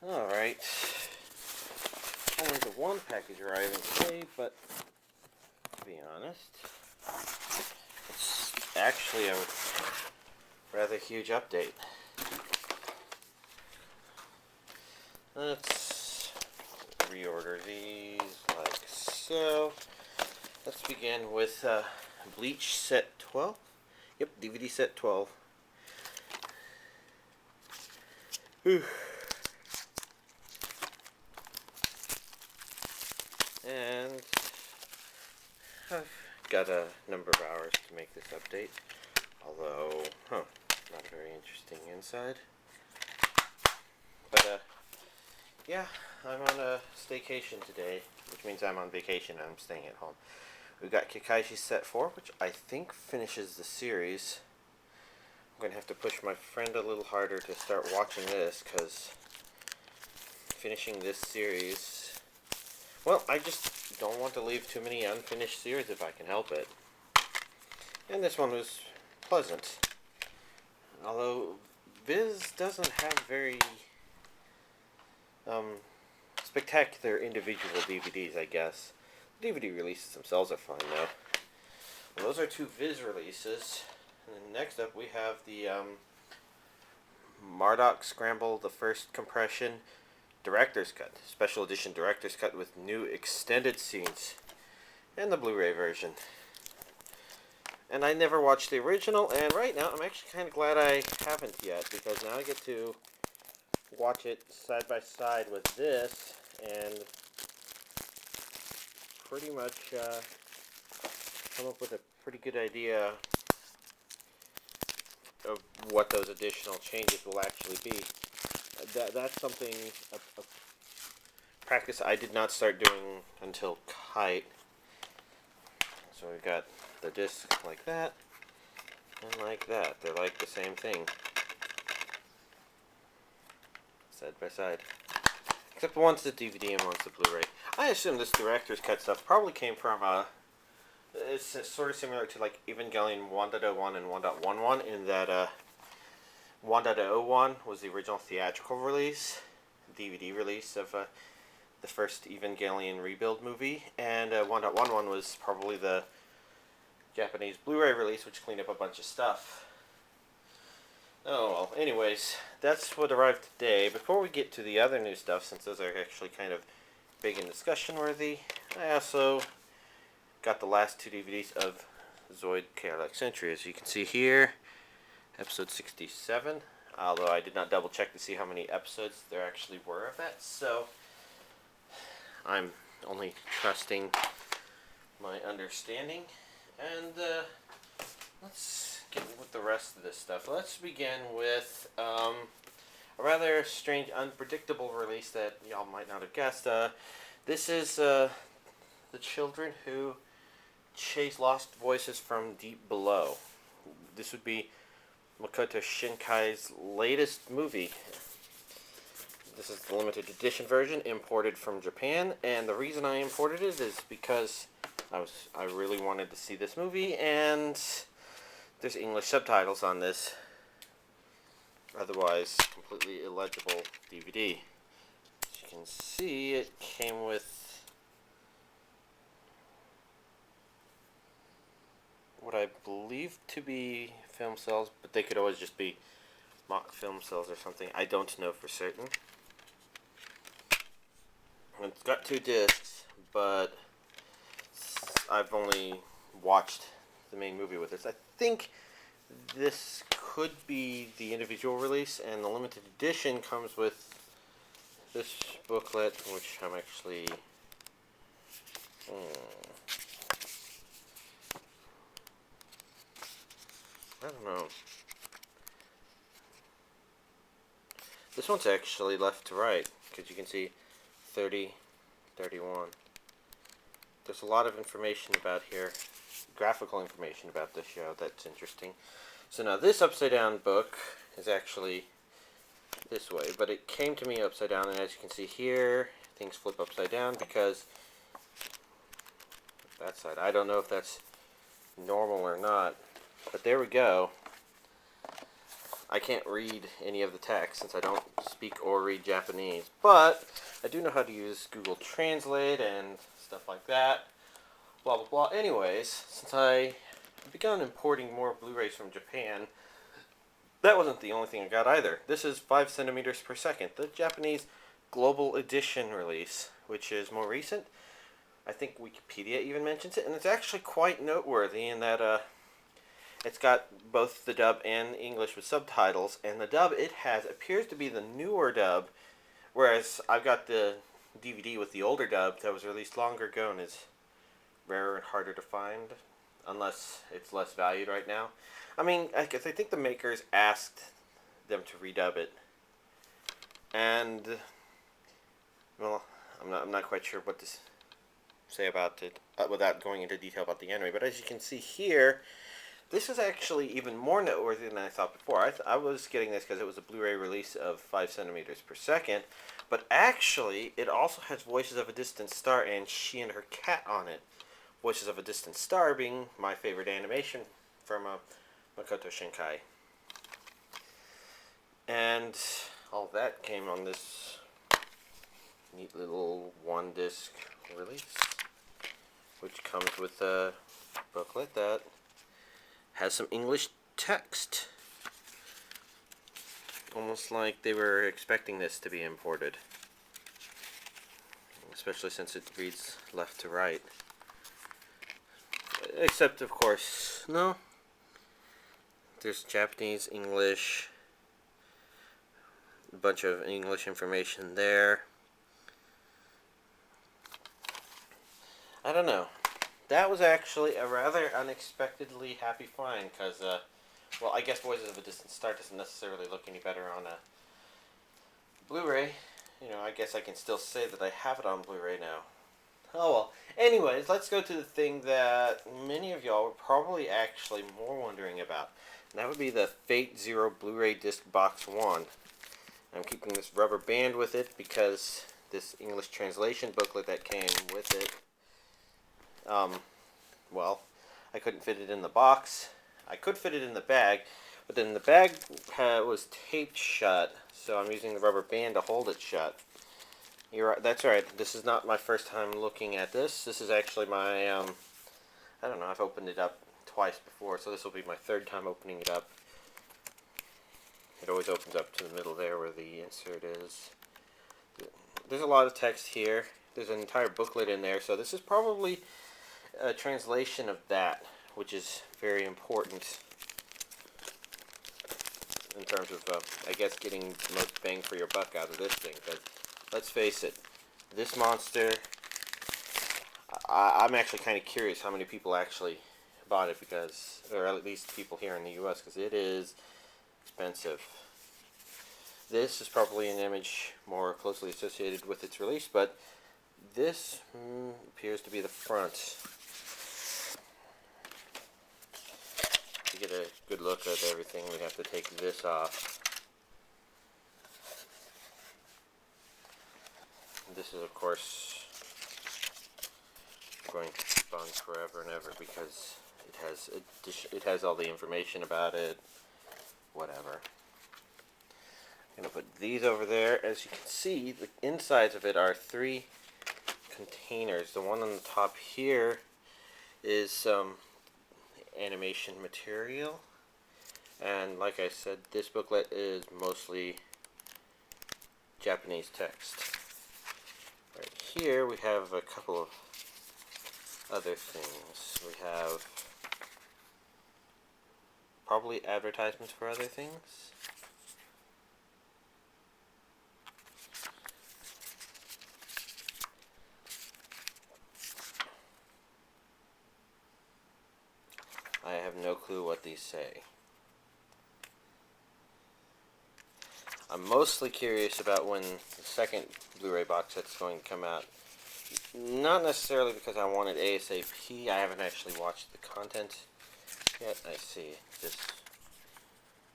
Alright. Only the one package arriving today, but to be honest, it's actually a rather huge update. Let's reorder these like so. Let's begin with Bleach set 12. Yep, DVD set 12. Whew. And I've got a number of hours to make this update. Although, not very interesting inside. But, yeah, I'm on a staycation today, which means I'm on vacation and I'm staying at home. We've got Kekkaishi set 4, which I think finishes the series. I'm going to have to push my friend a little harder to start watching this, because finishing this series, well, I just don't want to leave too many unfinished series if I can help it. And this one was pleasant. Although Viz doesn't have very spectacular individual DVDs, I guess. The DVD releases themselves are fine, though. Well, those are two Viz releases. And then next up we have the Mardock Scramble, the first compression director's cut. Special edition director's cut with new extended scenes. And the Blu-ray version. And I never watched the original, and right now I'm actually kind of glad I haven't yet, because now I get to watch it side by side with this, and pretty much come up with a pretty good idea of what those additional changes will actually be. That's something, a practice I did not start doing until Kite. So we've got the disc like that, and like that. They're like the same thing. Side by side. Except one's the DVD and one's the Blu-ray. I assume this director's cut stuff probably came from it's sort of similar to like Evangelion 1.01 and 1.11 in that 1.01 was the original theatrical release, DVD release of the first Evangelion rebuild movie, and 1.11 was probably the Japanese Blu-ray release, which cleaned up a bunch of stuff. Oh well, anyways, that's what arrived today. Before we get to the other new stuff, since those are actually kind of big and discussion worthy, I also got the last two DVDs of Zoid Chaotic Century. As you can see here, episode 67, although I did not double check to see how many episodes there actually were of that, so I'm only trusting my understanding. And let's get with the rest of this stuff. Let's begin with a rather strange, unpredictable release that y'all might not have guessed. This is the children who chase lost voices from deep below. This would be Makoto Shinkai's latest movie. This is the limited edition version, imported from Japan, and the reason I imported it is because I really wanted to see this movie, and there's English subtitles on this, otherwise completely illegible DVD. As you can see, it came with what I believe to be film cells, but they could always just be mock film cells or something. I don't know for certain. It's got two discs, but I've only watched the main movie with this. I think this could be the individual release, and the limited edition comes with this booklet, which I'm actually I don't know. This one's actually left to right, because you can see 30, 31. There's a lot of information about here, graphical information about this show that's interesting. So now this upside down book is actually this way, but it came to me upside down, and as you can see here, things flip upside down because that side. I don't know if that's normal or not, but there we go. I can't read any of the text since I don't speak or read Japanese, but I do know how to use Google Translate and stuff like that. Blah blah blah. Anyways, since I begun importing more Blu-rays from Japan, that wasn't the only thing I got either. This is 5 centimeters per second, the Japanese Global Edition release, which is more recent. I think Wikipedia even mentions it, and it's actually quite noteworthy in that it's got both the dub and English with subtitles, and the dub it has appears to be the newer dub, whereas I've got the DVD with the older dub that was released longer ago and is rarer and harder to find, unless it's less valued right now. I mean, I think the makers asked them to redub it, and well, I'm not quite sure what to say about it without going into detail about the anime. But as you can see here, this is actually even more noteworthy than I thought before. I was getting this because it was a Blu-ray release of 5 centimeters per second, but actually it also has Voices of a Distant Star and She and Her Cat on it. Voices of a Distant Star being my favorite animation from Makoto Shinkai. And all that came on this neat little one-disc release, which comes with a booklet that has some English text. Almost like they were expecting this to be imported. Especially since it reads left to right. Except, of course, no. There's Japanese, English, a bunch of English information there. I don't know. That was actually a rather unexpectedly happy find, because, well, I guess Voices of a Distant Star doesn't necessarily look any better on a Blu-ray. You know, I guess I can still say that I have it on Blu-ray now. Oh well. Anyways, let's go to the thing that many of y'all were probably actually more wondering about. And that would be the Fate Zero Blu-ray Disc Box 1. I'm keeping this rubber band with it because this English translation booklet that came with it, well, I couldn't fit it in the box. I could fit it in the bag, but then the bag was taped shut, so I'm using the rubber band to hold it shut. You're right. That's right. This is not my first time looking at this. This is actually my, I don't know, I've opened it up twice before, so this will be my third time opening it up. It always opens up to the middle there where the insert is. There's a lot of text here. There's an entire booklet in there, so this is probably a translation of that, which is very important in terms of, I guess, getting the most bang for your buck out of this thing. But let's face it, this monster, I'm actually kind of curious how many people actually bought it, because, or at least people here in the US, because it is expensive. This is probably an image more closely associated with its release, but this appears to be the front. To get a good look at everything, we have to take this off. This is, of course, going to keep on forever and ever because it has all the information about it. Whatever. I'm going to put these over there. As you can see, the insides of it are 3 containers. The one on the top here is some animation material. And like I said, this booklet is mostly Japanese text. Right here we have a couple of other things. We have probably advertisements for other things. I have no clue what these say. I'm mostly curious about when the second Blu-ray box set's going to come out. Not necessarily because I want it ASAP. I haven't actually watched the content yet. I see.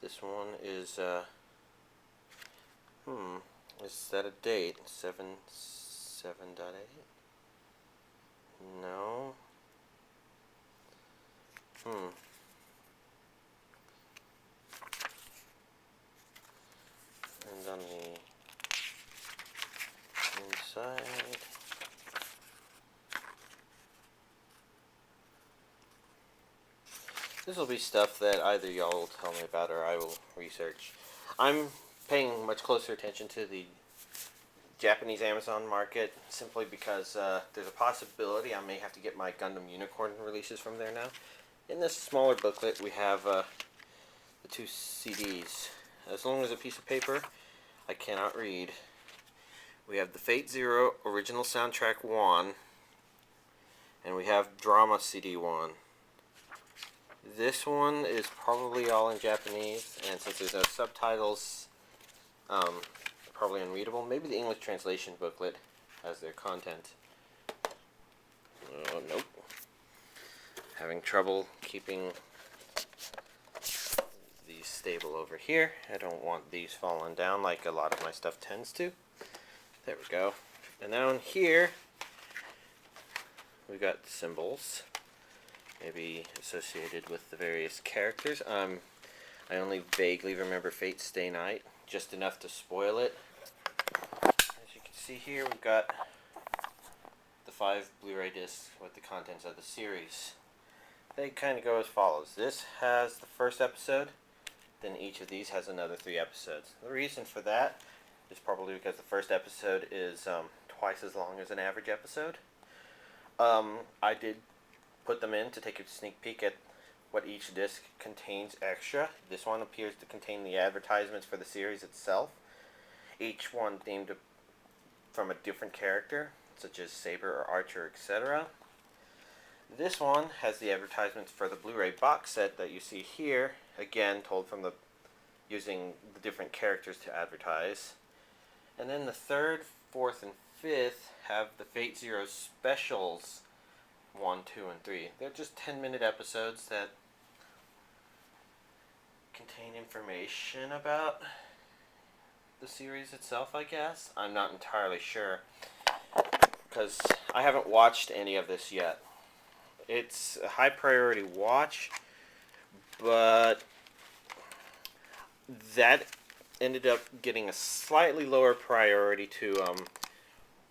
This one is, is that a date? 7.7.8? No. And on the inside, this will be stuff that either y'all will tell me about or I will research. I'm paying much closer attention to the Japanese Amazon market simply because there's a possibility I may have to get my Gundam Unicorn releases from there now. In this smaller booklet we have the 2 CDs. As long as a piece of paper I cannot read. We have the Fate Zero Original Soundtrack 1, and we have Drama CD 1. This one is probably all in Japanese, and since there's no subtitles, probably unreadable. Maybe the English translation booklet has their content. Oh, nope. Having trouble keeping these stable over here. I don't want these falling down like a lot of my stuff tends to. There we go. And down here, we've got symbols, maybe associated with the various characters. I only vaguely remember Fate Stay Night, just enough to spoil it. As you can see here, we've got the 5 Blu-ray discs with the contents of the series. They kind of go as follows. This has the first episode, then each of these has another 3 episodes. The reason for that is probably because the first episode is twice as long as an average episode. I did put them in to take a sneak peek at what each disc contains extra. This one appears to contain the advertisements for the series itself, each one named from a different character, such as Saber or Archer, etc. This one has the advertisements for the Blu-ray box set that you see here, again told from using the different characters to advertise. And then the 3rd, 4th, and 5th have the Fate Zero specials 1, 2, and 3. They're just 10-minute episodes that contain information about the series itself, I guess. I'm not entirely sure, because I haven't watched any of this yet. It's a high priority watch, but that ended up getting a slightly lower priority to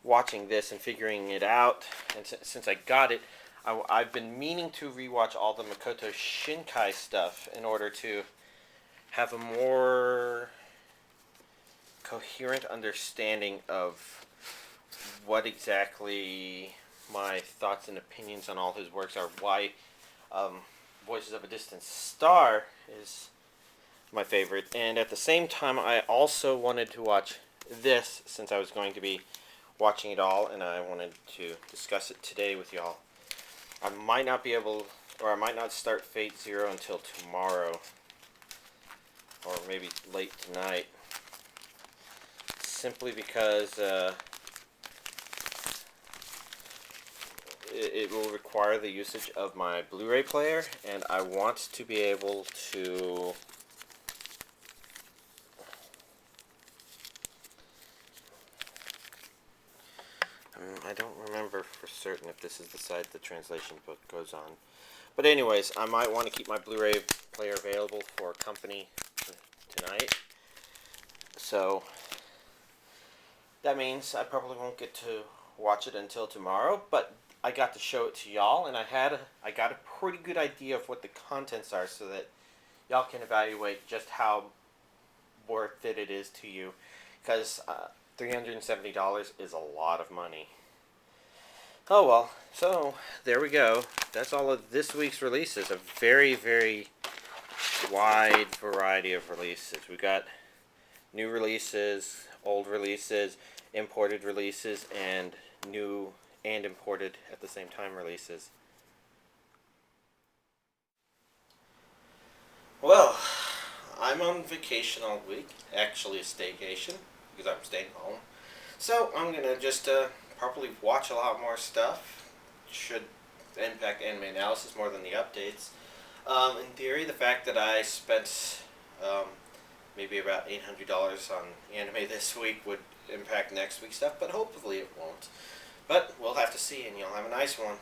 watching this and figuring it out. And since I got it, I've been meaning to rewatch all the Makoto Shinkai stuff in order to have a more coherent understanding of what exactly my thoughts and opinions on all his works are. Why Voices of a Distant Star is my favorite, and at the same time I also wanted to watch this since I was going to be watching it all, and I wanted to discuss it today with y'all. I might not be able, or I might not start Fate Zero until tomorrow, or maybe late tonight, simply because it will require the usage of my Blu-ray player, and I want to be able to I don't remember for certain if this is the side the translation book goes on. But anyways, I might want to keep my Blu-ray player available for company tonight. So that means I probably won't get to watch it until tomorrow, but I got to show it to y'all, and I got a pretty good idea of what the contents are so that y'all can evaluate just how worth it is to you, because $370 is a lot of money. Oh well, so there we go. That's all of this week's releases. A very, very wide variety of releases. We got new releases, old releases, imported releases, and new and imported at the same time releases. Well, I'm on vacation all week, actually a staycation, because I'm staying home. So I'm going to just probably watch a lot more stuff. Should impact anime analysis more than the updates. In theory, the fact that I spent maybe about $800 on anime this week would impact next week's stuff, but hopefully it won't. But we'll have to see, and you'll have a nice one.